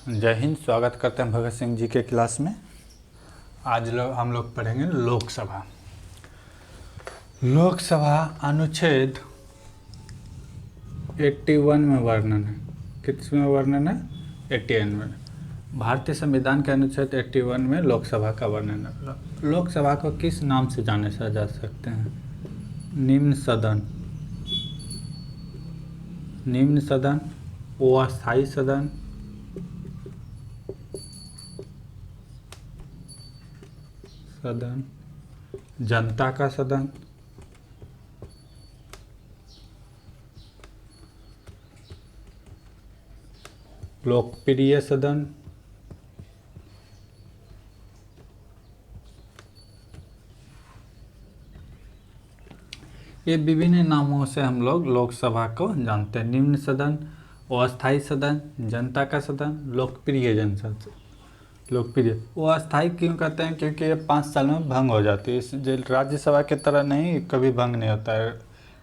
जय हिंद। स्वागत करते हैं भगत सिंह जी के क्लास में। आज हम लोग पढ़ेंगे लोकसभा। लोकसभा अनुच्छेद 81 में वर्णन है। किस में वर्णन है? 81 में। भारतीय संविधान के अनुच्छेद 81 में लोकसभा का वर्णन है। लोकसभा को किस नाम से जाने जा सकते हैं? निम्न सदन, निम्न सदन, अस्थायी सदन, सदन, जनता का सदन, लोकप्रिय सदन, ये विभिन्न नामों से हम लोग लोकसभा को जानते हैं। निम्न सदन, अस्थायी सदन, जनता का सदन, लोकप्रिय जनसंसद। लोकप्रिय वो अस्थायी क्यों कहते हैं? क्योंकि ये 5 साल में भंग हो जाती है। इस राज्यसभा की तरह नहीं, कभी भंग नहीं होता है।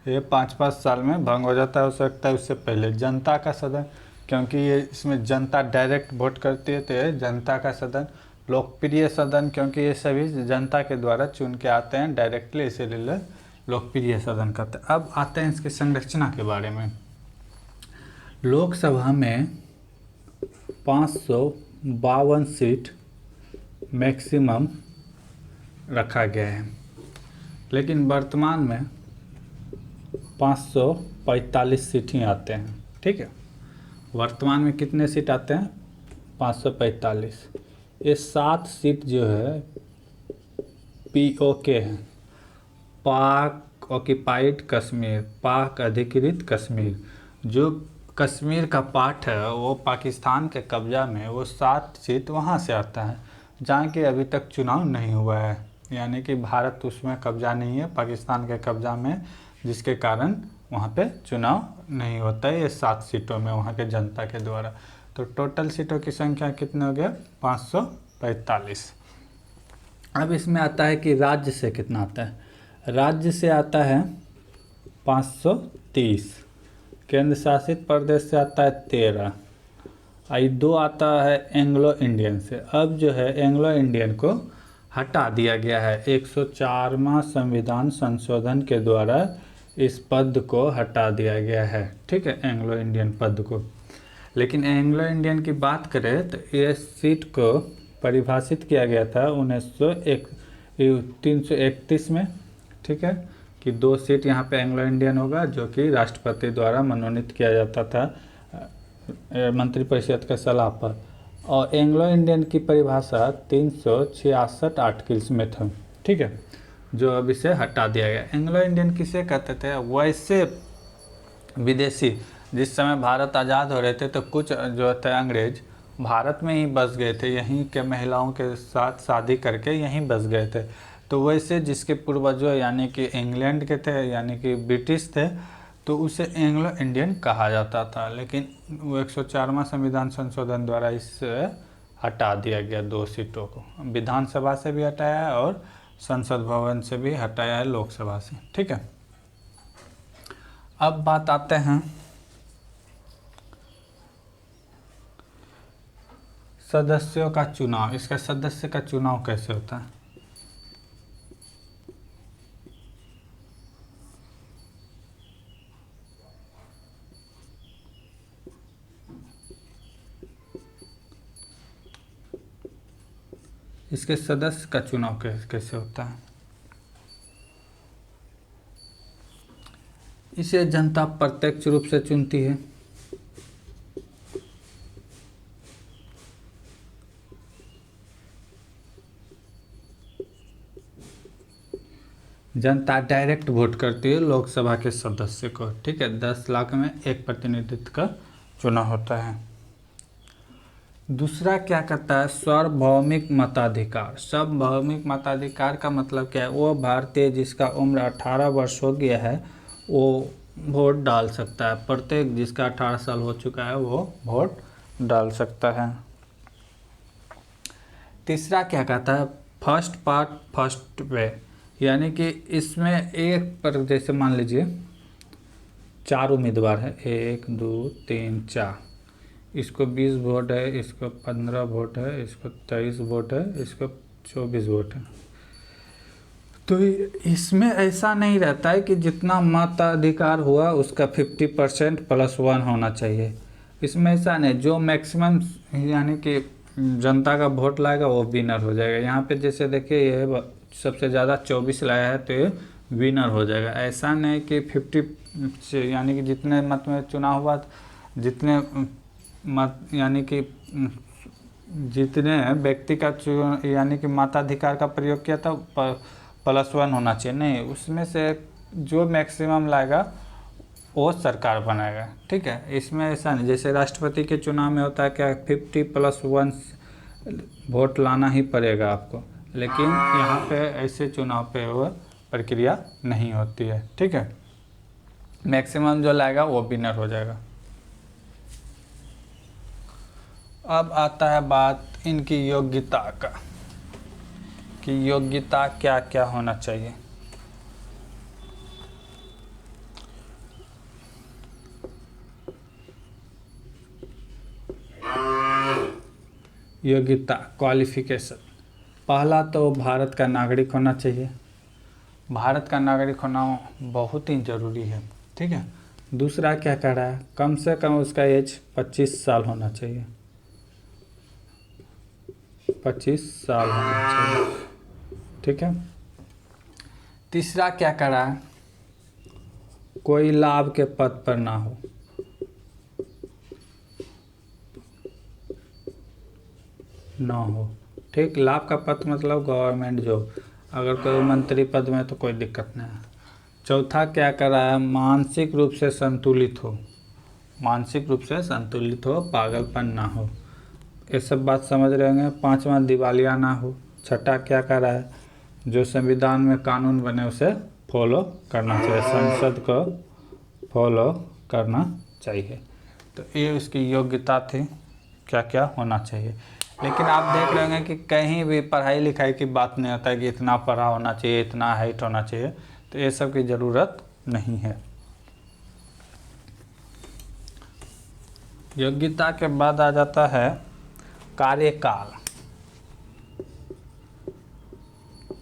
ये 5-5 साल में भंग हो जाता है, हो सकता है उससे पहले। जनता का सदन क्योंकि ये इसमें जनता डायरेक्ट वोट करती है, तो ये जनता का सदन। लोकप्रिय सदन क्योंकि ये सभी जनता के द्वारा चुन के आते हैं डायरेक्टली, इसीलिए लोकप्रिय सदन कहते हैं। अब आते हैं इसकी संरचना के बारे में। लोकसभा में 552 सीट मैक्सिमम रखा गया है, लेकिन वर्तमान में 545 सीट ही आते हैं। ठीक है, वर्तमान में कितने सीट आते हैं? 545। ये 7 सीट जो है POK है, पाक ऑक्यूपाइड कश्मीर, पाक अधिकृत कश्मीर। जो कश्मीर का पार्ट है वो पाकिस्तान के कब्जा में, वो 7 सीट वहाँ से आता है, जहाँ कि अभी तक चुनाव नहीं हुआ है। यानी कि भारत उसमें कब्जा नहीं है, पाकिस्तान के कब्जा में, जिसके कारण वहाँ पे चुनाव नहीं होता है। ये 7 सीटों में वहाँ के जनता के द्वारा। तो टोटल सीटों की संख्या कितने हो गया? 545। अब इसमें आता है कि राज्य से कितना आता है। राज्य से आता है 530, केंद्र शासित प्रदेश से आता है 13, आई 2 आता है एंग्लो इंडियन से। अब जो है एंग्लो इंडियन को हटा दिया गया है। 104वां संविधान संशोधन के द्वारा इस पद को हटा दिया गया है। ठीक है, एंग्लो इंडियन पद को। लेकिन एंग्लो इंडियन की बात करें तो ये सीट को परिभाषित किया गया था 331 में। ठीक है, कि 2 सीट यहाँ पे एंग्लो इंडियन होगा, जो कि राष्ट्रपति द्वारा मनोनीत किया जाता था मंत्रिपरिषद के सलाह पर। और एंग्लो इंडियन की परिभाषा 366 आर्टिकल्स में था। ठीक है, जो अब इसे हटा दिया गया। एंग्लो इंडियन किसे कहते थे? वैसे विदेशी, जिस समय भारत आज़ाद हो रहे थे तो कुछ जो थे अंग्रेज भारत में ही बस गए थे, यहीं के महिलाओं के साथ शादी करके यहीं बस गए थे। तो वैसे जिसके पूर्वजों यानी कि इंग्लैंड के थे, यानी कि ब्रिटिश थे, तो उसे एंग्लो इंडियन कहा जाता था। लेकिन वो 104वां संविधान संशोधन द्वारा इससे हटा दिया गया 2 सीटों को। विधानसभा से भी हटाया है और संसद भवन से भी हटाया है, लोकसभा से। ठीक है, अब बात आते हैं सदस्यों का चुनाव। इसका सदस्य का चुनाव कैसे होता है? इसके सदस्य का चुनाव कैसे होता है? इसे जनता प्रत्यक्ष रूप से चुनती है। जनता डायरेक्ट वोट करती है लोकसभा के सदस्य को। ठीक है, 10 लाख में एक प्रतिनिधित्व का चुनाव होता है। दूसरा क्या करता है? सार्वभौमिक मताधिकार। सार्वभौमिक मताधिकार का मतलब क्या है? वो भारतीय जिसका उम्र 18 वर्ष हो गया है वो वोट डाल सकता है। प्रत्येक जिसका 18 साल हो चुका है वो वोट डाल सकता है। तीसरा क्या कहता है? फर्स्ट पार्ट फर्स्ट वे, यानी कि इसमें एक पर जैसे मान लीजिए 4 उम्मीदवार है, 1 2 3 4, इसको 20 वोट है, इसको 15 वोट है, इसको 23 वोट है, इसको 24 वोट है। तो इसमें ऐसा नहीं रहता है कि जितना मताधिकार हुआ उसका 50% +1 होना चाहिए। इसमें ऐसा नहीं, जो मैक्सिमम यानी कि जनता का वोट लाएगा वो विनर हो जाएगा। यहाँ पे जैसे देखिए ये सबसे ज़्यादा 24 लाया है तो ये विनर हो जाएगा। ऐसा नहीं कि 50 यानी कि जितने मत में चुनाव हुआ, जितने मत यानी कि जितने व्यक्ति का यानी कि मताधिकार का प्रयोग किया था +1 होना चाहिए, नहीं, उसमें से जो मैक्सिमम लाएगा वो सरकार बनाएगा। ठीक है, इसमें ऐसा नहीं, जैसे राष्ट्रपति के चुनाव में होता है क्या 50+1 वोट लाना ही पड़ेगा आपको, लेकिन यहाँ पे ऐसे चुनाव पे वो प्रक्रिया नहीं होती है। ठीक है, मैक्सिमम जो लाएगा वो विनर हो जाएगा। अब आता है बात इनकी योग्यता का, कि योग्यता क्या क्या होना चाहिए। योग्यता क्वालिफिकेशन, पहला तो भारत का नागरिक होना चाहिए। भारत का नागरिक होना बहुत ही ज़रूरी है। ठीक है, दूसरा क्या कह रहा है, कम से कम उसका एज 25 साल होना चाहिए, 25 साल होना चाहिए। ठीक है, तीसरा क्या कह रहा है, कोई लाभ के पद पर ना हो, ना हो। ठीक, लाभ का पद मतलब गवर्नमेंट जॉब, अगर कोई मंत्री पद में तो कोई दिक्कत नहीं है। चौथा क्या कर रहा है, मानसिक रूप से संतुलित हो, मानसिक रूप से संतुलित हो, पागलपन ना हो, ये सब बात समझ रहे होंगे। पांचवा दिवालिया ना हो। छठा क्या कर रहा है, जो संविधान में कानून बने उसे फॉलो करना चाहिए, संसद को फॉलो करना चाहिए। तो ये उसकी योग्यता थी, क्या क्या होना चाहिए। लेकिन आप देख रहे होंगे कि कहीं भी पढ़ाई लिखाई की बात नहीं होता है कि इतना पढ़ा होना चाहिए, इतना हाइट होना चाहिए, तो ये सब की ज़रूरत नहीं है। योग्यता के बाद आ जाता है कार्यकाल।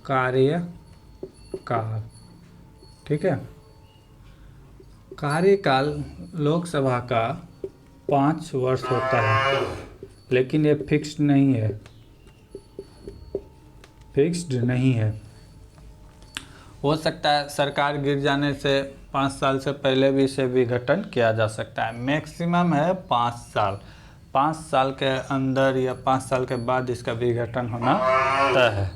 कार्यकाल, ठीक है, कार्यकाल लोकसभा का 5 वर्ष होता है, लेकिन ये फिक्स्ड नहीं है, फिक्स्ड नहीं है। हो सकता है सरकार गिर जाने से 5 साल से पहले भी इसे विघटन किया जा सकता है। मैक्सिमम है 5 साल, 5 साल के अंदर या 5 साल के बाद इसका विघटन होना तय है।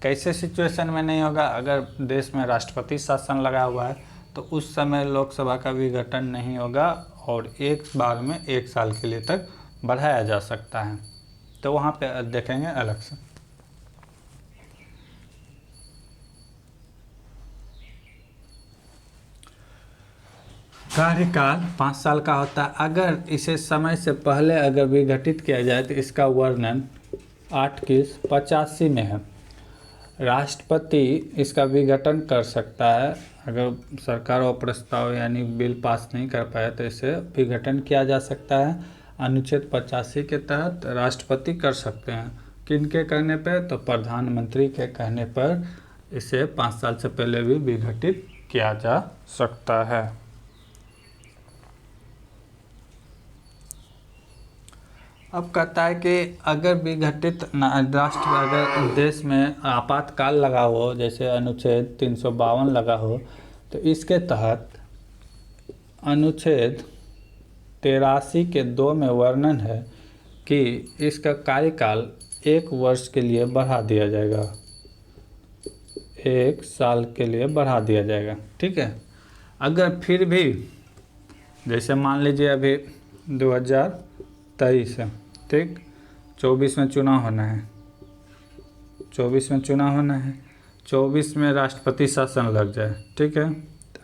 कैसे सिचुएशन में नहीं होगा, अगर देश में राष्ट्रपति शासन लगा हुआ है तो उस समय लोकसभा का विघटन नहीं होगा और एक बार में 1 साल के लिए तक बढ़ाया जा सकता है, तो वहाँ पे देखेंगे अलग से। कार्यकाल 5 साल का होता है। अगर इसे समय से पहले अगर विघटित किया जाए तो इसका वर्णन आर्टिकल 85 में है। राष्ट्रपति इसका विघटन कर सकता है, अगर सरकार वो प्रस्ताव यानी बिल पास नहीं कर पाए तो इसे विघटन किया जा सकता है। अनुच्छेद 85 के तहत राष्ट्रपति कर सकते हैं। किनके कहने पर, तो प्रधानमंत्री के कहने पर इसे 5 साल से पहले भी विघटित किया जा सकता है। अब कहता है कि अगर विघटित राष्ट्र, अगर देश में आपातकाल लगा हो, जैसे अनुच्छेद 352 लगा हो, तो इसके तहत अनुच्छेद 83 के 2 में वर्णन है कि इसका कार्यकाल 1 वर्ष के लिए बढ़ा दिया जाएगा, 1 साल के लिए बढ़ा दिया जाएगा। ठीक है, अगर फिर भी जैसे मान लीजिए अभी 2023 है, ठीक, 24 में चुनाव होना है, 24 में चुनाव होना है, 24 में राष्ट्रपति शासन लग जाए, ठीक है,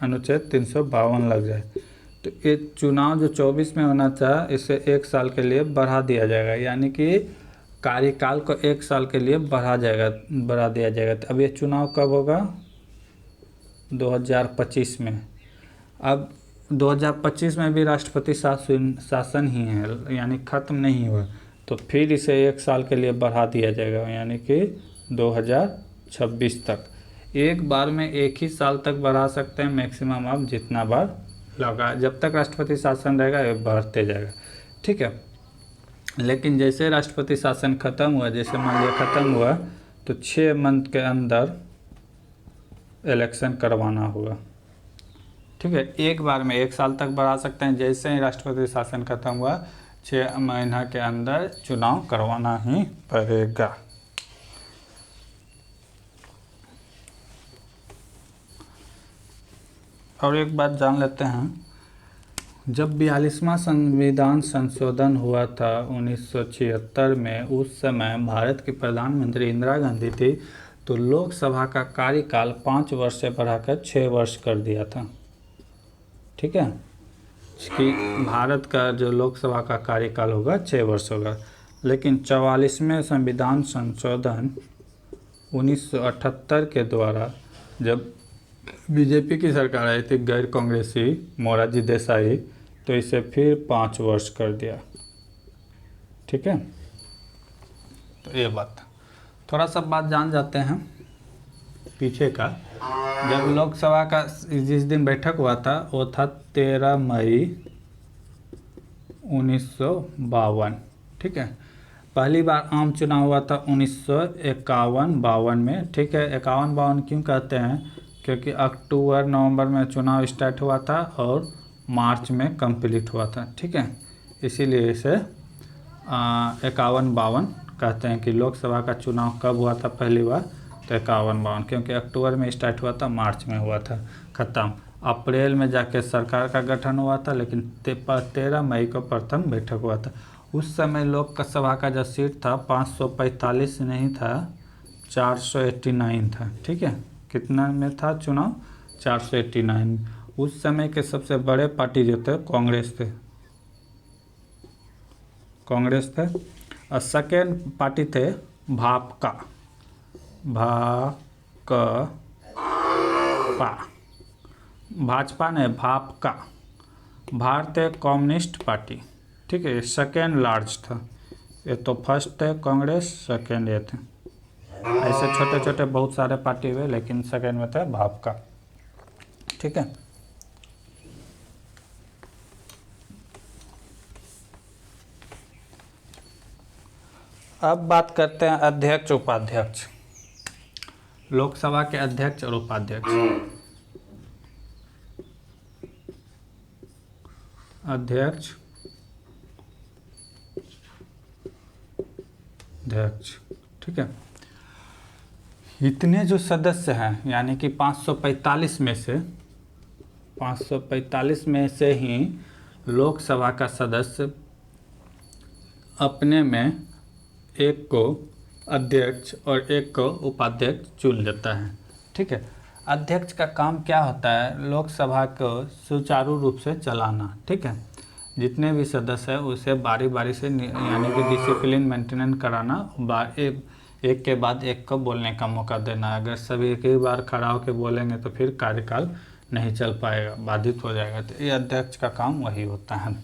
अनुच्छेद 352 लग जाए, तो ये चुनाव जो 24 में होना था इसे 1 साल के लिए बढ़ा दिया जाएगा, यानी कि कार्यकाल को 1 साल के लिए बढ़ा दिया जाएगा। तो अब ये चुनाव कब होगा, 2025 में। अब 2025 में भी राष्ट्रपति शासन ही है, यानी ख़त्म नहीं हुआ, तो फिर इसे 1 साल के लिए बढ़ा दिया जाएगा, यानी कि 2026 तक। एक बार में 1 ही साल तक बढ़ा सकते हैं, मैक्सिमम आप जितना बार लगा, जब तक राष्ट्रपति शासन रहेगा ये बढ़ते जाएगा, ठीक है। लेकिन जैसे राष्ट्रपति शासन ख़त्म हुआ, जैसे मान लिया ख़त्म हुआ, तो 6 मंथ के अंदर इलेक्शन करवाना होगा, ठीक है। एक बार में 1 साल तक बढ़ा सकते हैं, जैसे ही राष्ट्रपति शासन खत्म हुआ 6 महीना के अंदर चुनाव करवाना ही पड़ेगा। और एक बात जान लेते हैं, जब 42वां संविधान संशोधन हुआ था 1976 में, उस समय भारत की प्रधानमंत्री इंदिरा गांधी थी, तो लोकसभा का कार्यकाल 5 वर्ष से बढ़ाकर 6 वर्ष कर दिया था, ठीक है, कि भारत का जो लोकसभा का कार्यकाल होगा 6 वर्ष होगा। लेकिन 44वें संविधान संशोधन 1978 के द्वारा, जब बीजेपी की सरकार आई थी, गैर कांग्रेसी मोरारजी देसाई, तो इसे फिर 5 वर्ष कर दिया, ठीक है। तो ये बात, थोड़ा सा बात जान जाते हैं पीछे का। जब लोकसभा का जिस दिन बैठक हुआ था वो था 13 मई 1952, ठीक है। पहली बार आम चुनाव हुआ था 1951-52 में, ठीक है। 51-52 क्यों कहते हैं, क्योंकि अक्टूबर नवंबर में चुनाव स्टार्ट हुआ था और मार्च में कंप्लीट हुआ था, ठीक है। इसीलिए इसे 51-52 कहते हैं कि लोकसभा का चुनाव कब हुआ था पहली बार, तो 51-52, क्योंकि अक्टूबर में स्टार्ट हुआ था, मार्च में हुआ था ख़त्म। अप्रैल में जाके सरकार का गठन हुआ था, लेकिन 13 मई को प्रथम बैठक हुआ था। उस समय लोकसभा का जो सीट था 545 नहीं था, 489 था, ठीक है। कितना में था चुनाव, 489। उस समय के सबसे बड़े पार्टी जो थे कांग्रेस थे, और सेकेंड पार्टी थे भाजपा ने भापका, भारतीय कम्युनिस्ट पार्टी, ठीक है। ये सेकेंड लार्ज था, ये तो फर्स्ट थे कांग्रेस, सेकेंड ये थे। ऐसे छोटे छोटे बहुत सारे पार्टी हुए, लेकिन सेकेंड में थे भापका, ठीक है। अब बात करते हैं अध्यक्ष उपाध्यक्ष, लोकसभा के अध्यक्ष और उपाध्यक्ष। अध्यक्ष ठीक है। इतने जो सदस्य हैं, यानी कि 545 में से ही लोकसभा का सदस्य अपने में एक को अध्यक्ष और एक को उपाध्यक्ष चुन लेता है, ठीक है। अध्यक्ष का काम क्या होता है, लोकसभा को सुचारू रूप से चलाना, ठीक है। जितने भी सदस्य हैं उसे बारी बारी से, यानी कि डिसिप्लिन मेंटेन कराना, एक के बाद एक को बोलने का मौका देना। अगर सभी एक ही बार खड़ा होकर बोलेंगे तो फिर कार्यकाल नहीं चल पाएगा, बाधित हो जाएगा। तो ये अध्यक्ष का काम वही होता है।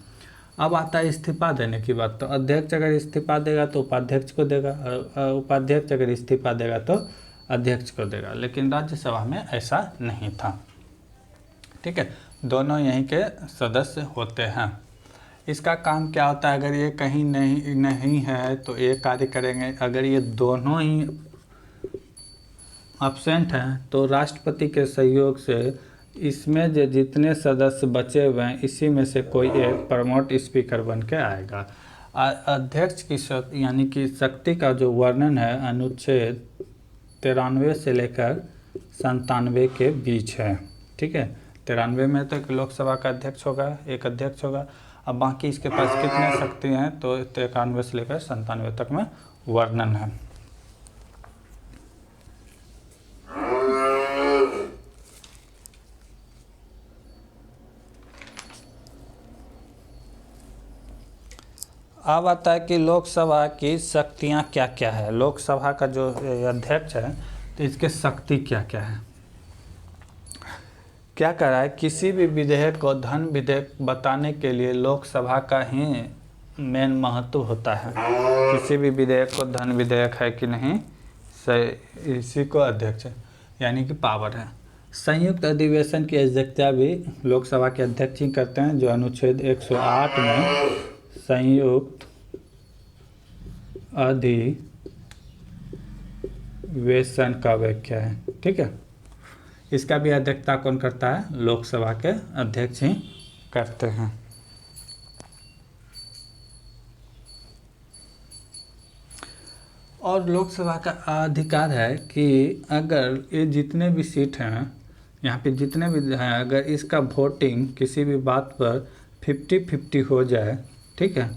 अब आता है इस्तीफा देने की बात। तो अध्यक्ष अगर इस्तीफा देगा तो उपाध्यक्ष को देगा, और उपाध्यक्ष अगर इस्तीफा देगा तो अध्यक्ष को देगा। लेकिन राज्यसभा में ऐसा नहीं था, ठीक है। दोनों यहीं के सदस्य होते हैं। इसका काम क्या होता है, अगर ये कहीं नहीं है तो ये कार्य करेंगे। अगर ये दोनों ही एब्सेंट हैं तो राष्ट्रपति के सहयोग से इसमें जो जितने सदस्य बचे हुए हैं, इसी में से कोई एक प्रमोट स्पीकर बन के आएगा। अध्यक्ष की यानी कि शक्ति का जो वर्णन है अनुच्छेद 93 से लेकर 97 के बीच है, ठीक है। 93 में तो लोकसभा का अध्यक्ष होगा, एक अध्यक्ष होगा। अब बाकी इसके पास कितने शक्ति हैं तो 93 से लेकर 97 तक में वर्णन है। अब आता है कि लोकसभा की शक्तियां क्या क्या है। लोकसभा का जो अध्यक्ष है तो इसके शक्ति क्या क्या है। क्या करा है, किसी भी विधेयक को धन विधेयक बताने के लिए लोकसभा का ही मेन महत्व होता है। किसी भी विधेयक को धन विधेयक है कि नहीं, इसी को अध्यक्ष यानी कि पावर है। संयुक्त अधिवेशन की अध्यक्षता भी लोकसभा के अध्यक्ष ही करते हैं, जो अनुच्छेद 108 में संयुक्त अधिवेशन का व्याख्या है। ठीक है, इसका भी अध्यक्षता कौन करता है, लोकसभा के अध्यक्ष ही करते हैं। और लोकसभा का अधिकार है कि अगर ये जितने भी सीट हैं, यहाँ पे जितने भी हैं, अगर इसका वोटिंग किसी भी बात पर 50-50 हो जाए, ठीक है,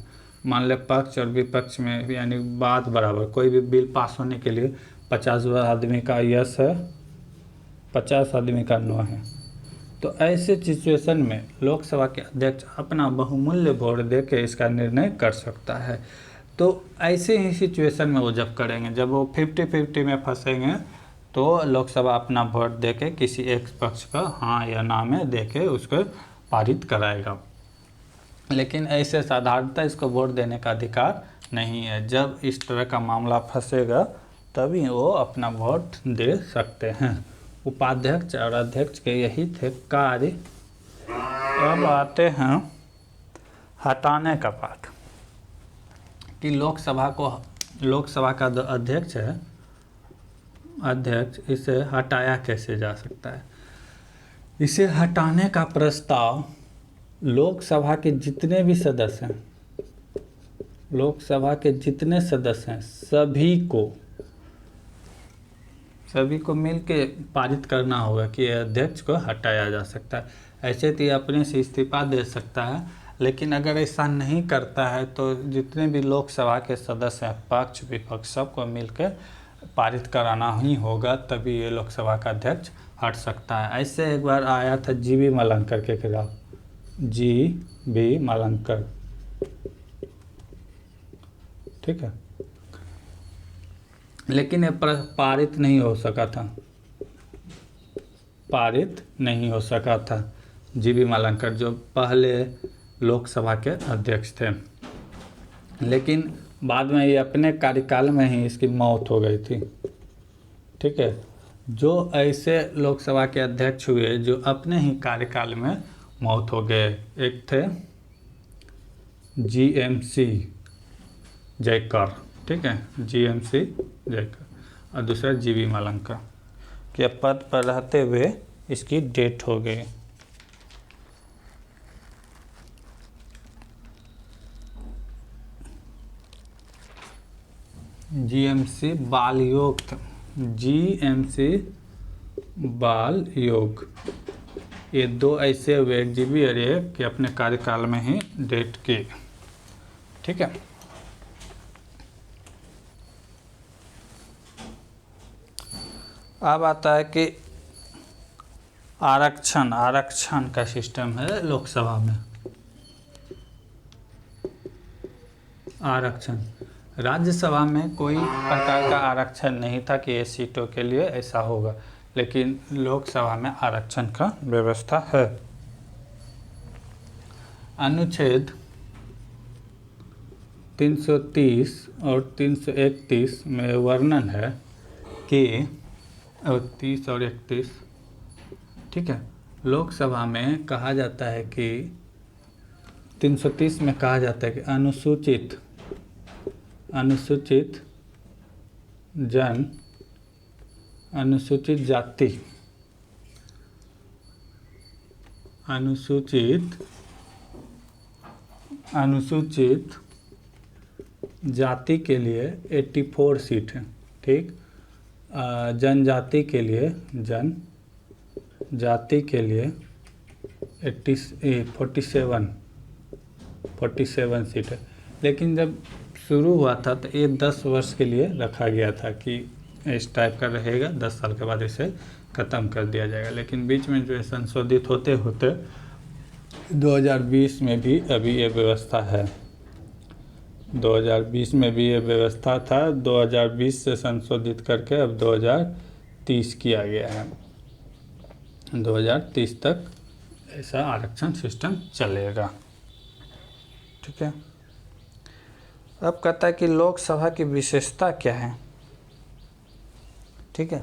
मान ले पक्ष और विपक्ष में यानी बात बराबर, कोई भी बिल पास होने के लिए 50 आदमी का यस है, 50 आदमी का नो है, तो ऐसे सिचुएशन में लोकसभा के अध्यक्ष अपना बहुमूल्य वोट दे के इसका निर्णय कर सकता है। तो ऐसे ही सिचुएशन में वो जब करेंगे, जब वो 50-50 में फंसेंगे, तो लोकसभा अपना वोट दे के किसी एक पक्ष का हाँ या ना में दे के उसको पारित कराएगा। लेकिन ऐसे साधारणतः इसको वोट देने का अधिकार नहीं है। जब इस तरह का मामला फंसेगा तभी वो अपना वोट दे सकते हैं। उपाध्यक्ष और अध्यक्ष के यही थे कार्य। अब आते हैं हटाने का पाठ, कि लोकसभा का जो अध्यक्ष है, अध्यक्ष, इसे हटाया कैसे जा सकता है। इसे हटाने का प्रस्ताव लोकसभा के जितने भी सदस्य हैं, लोकसभा के जितने सदस्य हैं, सभी को मिल के पारित करना होगा कि अध्यक्ष को हटाया जा सकता है। ऐसे तो ये अपने से इस्तीफा दे सकता है, लेकिन अगर ऐसा नहीं करता है तो जितने भी लोकसभा के सदस्य हैं, पक्ष विपक्ष, सबको मिलकर पारित कराना ही होगा, तभी ये लोकसभा का अध्यक्ष हट सकता है। ऐसे एक बार आया था जीबी मलंकर के खिलाफ, जीबी मलंकर, ठीक है, लेकिन ये पारित नहीं हो सका था, पारित नहीं हो सका था। जीबी मलंकर जो पहले लोकसभा के अध्यक्ष थे, लेकिन बाद में ये अपने कार्यकाल में ही इसकी मौत हो गई थी। ठीक है, जो ऐसे लोकसभा के अध्यक्ष हुए जो अपने ही कार्यकाल में मौत हो गए, एक थे जीएमसी जयकर, ठीक है, जीएमसी जयकर, और दूसरा जीबी मलंकर के पद पर रहते हुए इसकी डेथ हो गई। जीएमसी बाल योग, जीएमसी बाल योग, ये दो ऐसे हुए, एक जीबी और एक कि अपने कार्यकाल में ही डेथ की। ठीक है, अब आता है कि आरक्षण का सिस्टम है लोकसभा में। आरक्षण, राज्यसभा में कोई प्रकार का आरक्षण नहीं था कि ये सीटों के लिए ऐसा होगा, लेकिन लोकसभा में आरक्षण का व्यवस्था है। अनुच्छेद 330 और 331 में वर्णन है कि 30 और 31, ठीक है, लोकसभा में कहा जाता है कि 330 में कहा जाता है कि अनुसूचित जाति के लिए 84 सीट है, ठीक, जनजाति के लिए 47 सीट है। लेकिन जब शुरू हुआ था तो ये 10 वर्ष के लिए रखा गया था कि इस टाइप का रहेगा, 10 साल के बाद इसे ख़त्म कर दिया जाएगा। लेकिन बीच में जो है संशोधित होते होते 2020 में भी अभी ये व्यवस्था है, 2020 में भी ये व्यवस्था था, 2020 से संशोधित करके अब 2030 किया गया है। 2030 तक ऐसा आरक्षण सिस्टम चलेगा। ठीक है। अब कहता है कि लोकसभा की विशेषता क्या है। ठीक है।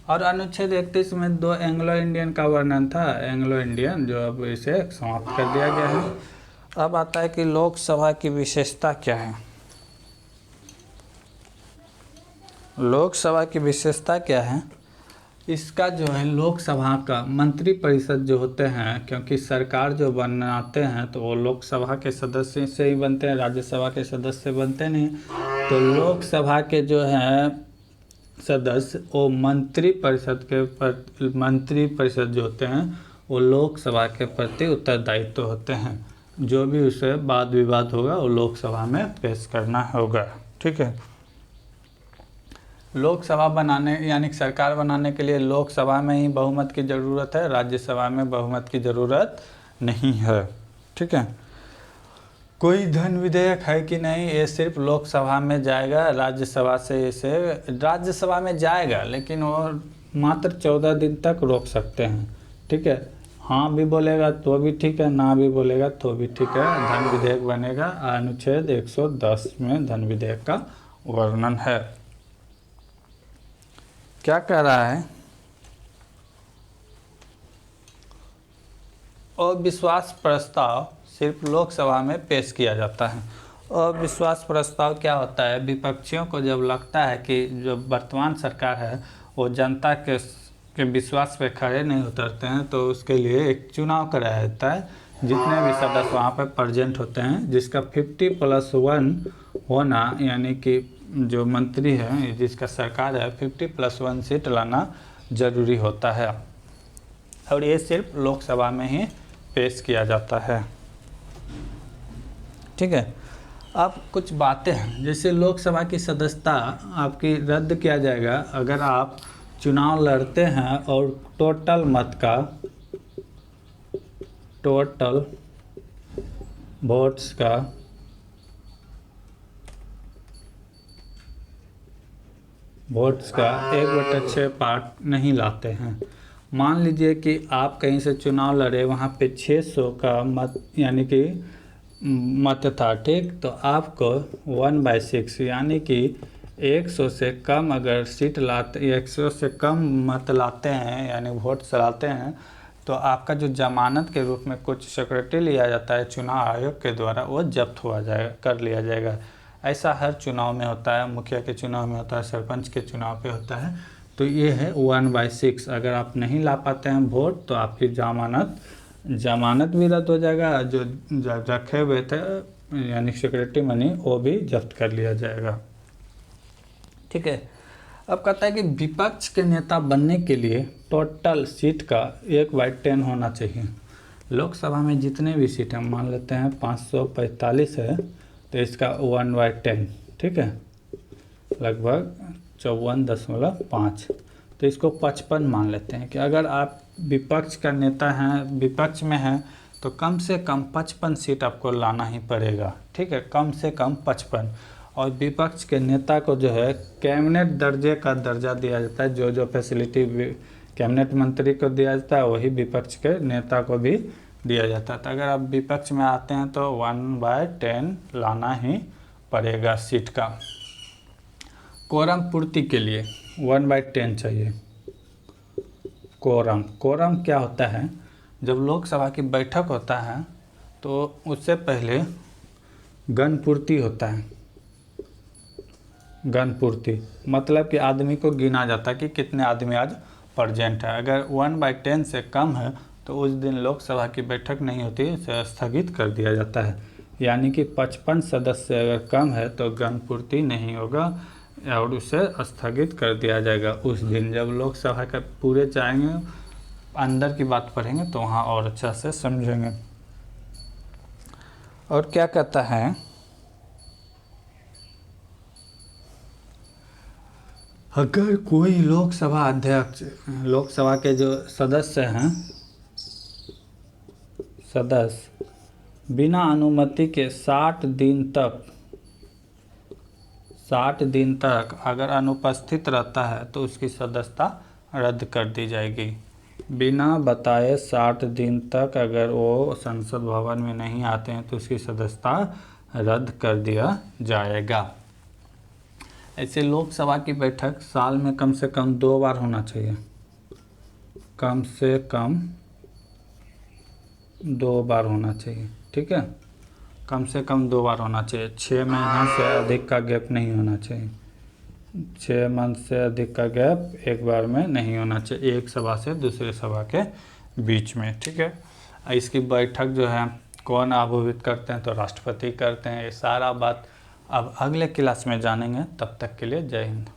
और अनुच्छेद 31 में 2 एंग्लो इंडियन का वर्णन था, एंग्लो इंडियन, जो अब इसे समाप्त कर दिया गया है। अब आता है कि लोकसभा की विशेषता क्या है। लोकसभा की विशेषता क्या है, इसका जो है लोकसभा का मंत्री परिषद जो होते हैं, क्योंकि सरकार जो बनाते हैं तो वो लोकसभा के सदस्य से ही बनते हैं, राज्यसभा के सदस्य बनते नहीं। तो लोकसभा के जो हैं सदस्य वो मंत्री परिषद जो होते हैं वो लोकसभा के प्रति उत्तरदायित्व होते हैं। जो भी उसे वाद विवाद होगा वो लोकसभा में पेश करना होगा। ठीक है। लोकसभा बनाने यानी सरकार बनाने के लिए लोकसभा में ही बहुमत की ज़रूरत है, राज्यसभा में बहुमत की ज़रूरत नहीं है। ठीक है। कोई धन विधेयक है कि नहीं, ये सिर्फ लोकसभा में जाएगा, राज्यसभा से इसे राज्यसभा में जाएगा लेकिन वो मात्र 14 दिन तक रोक सकते हैं। ठीक है। हाँ भी बोलेगा तो भी ठीक है, ना भी बोलेगा तो भी ठीक है, धन विधेयक बनेगा। अनुच्छेद 110 में धन विधेयक का वर्णन है। क्या कह रहा है, अविश्वास प्रस्ताव सिर्फ लोकसभा में पेश किया जाता है। अविश्वास प्रस्ताव क्या होता है, विपक्षियों को जब लगता है कि जो वर्तमान सरकार है वो जनता के विश्वास पे खड़े नहीं उतरते हैं तो उसके लिए एक चुनाव कराया जाता है। जितने भी सदस्य वहाँ पे प्रेजेंट होते हैं, जिसका 50+1 होना, यानी कि जो मंत्री है जिसका सरकार है 50+1 सीट लाना जरूरी होता है और ये सिर्फ लोकसभा में ही पेश किया जाता है। ठीक है। अब कुछ बातें हैं, जैसे लोकसभा की सदस्यता आपकी रद्द किया जाएगा अगर आप चुनाव लड़ते हैं और टोटल वोट्स का 1/6 पार्ट नहीं लाते हैं। मान लीजिए कि आप कहीं से चुनाव लड़े, वहाँ पे 600 का मत यानी कि मत था। ठीक, तो आपको 1/6 यानी कि 100 से कम अगर सीट लाते 100 से कम मत लाते हैं यानी वोट चलाते हैं तो आपका जो जमानत के रूप में कुछ सिक्योरिटी लिया जाता है चुनाव आयोग के द्वारा, वो जब्त कर लिया जाएगा। ऐसा हर चुनाव में होता है, मुखिया के चुनाव में होता है, सरपंच के चुनाव पे होता है। तो ये है 1/6। अगर आप नहीं ला पाते हैं वोट तो आपकी जमानत भी रद्द हो जाएगा, जो रखे हुए थे यानी सिक्योरिटी मनी वो भी जब्त कर लिया जाएगा। ठीक है। अब कहता है कि विपक्ष के नेता बनने के लिए टोटल सीट का 1/10 होना चाहिए। लोकसभा में जितने भी सीट हैं, मान लेते हैं 545 है तो इसका 1/10, ठीक है, लगभग 54.5, तो इसको 55 मान लेते हैं कि अगर आप विपक्ष का नेता हैं, विपक्ष में हैं, तो कम से कम 55 सीट आपको लाना ही पड़ेगा। ठीक है, कम से कम 55। और विपक्ष के नेता को जो है कैबिनेट दर्जे का दर्जा दिया जाता है। जो फैसिलिटी कैबिनेट मंत्री को दिया जाता है वही विपक्ष के नेता को भी दिया जाता है। तो अगर आप विपक्ष में आते हैं तो 1/10 लाना ही पड़ेगा सीट का। कोरम पूर्ति के लिए 1/10 चाहिए। कोरम क्या होता है, जब लोकसभा की बैठक होता है तो उससे पहले गणपूर्ति होता है। गणपूर्ति मतलब कि आदमी को गिना जाता है कि कितने आदमी आज प्रेजेंट है। अगर 1/10 से कम है तो उस दिन लोकसभा की बैठक नहीं होती, इसे स्थगित कर दिया जाता है। यानी कि 55 सदस्य अगर कम है तो गणपूर्ति नहीं होगा और उसे स्थगित कर दिया जाएगा। उस दिन जब लोकसभा का पूरे जाएंगे, अंदर की बात पढ़ेंगे तो वहाँ और अच्छा से समझेंगे। और क्या कहता है, अगर कोई लोकसभा अध्यक्ष, लोकसभा के जो सदस्य हैं, बिना अनुमति के 60 दिन तक अगर अनुपस्थित रहता है तो उसकी सदस्यता रद्द कर दी जाएगी। बिना बताए 60 दिन तक अगर वो संसद भवन में नहीं आते हैं तो उसकी सदस्यता रद्द कर दिया जाएगा। ऐसे लोकसभा की बैठक साल में कम से कम 2 बार होना चाहिए, कम से कम 2 बार होना चाहिए, ठीक है, कम से कम 2 बार होना चाहिए। 6 महीने से अधिक का गैप नहीं होना चाहिए, 6 मंथ से अधिक का गैप एक बार में नहीं होना चाहिए, एक सभा से दूसरे सभा के बीच में, ठीक है। इसकी बैठक जो है कौन आह्वान करते हैं, तो राष्ट्रपति करते हैं। ये सारा बात अब अगले क्लास में जानेंगे, तब तक के लिए जय हिंद।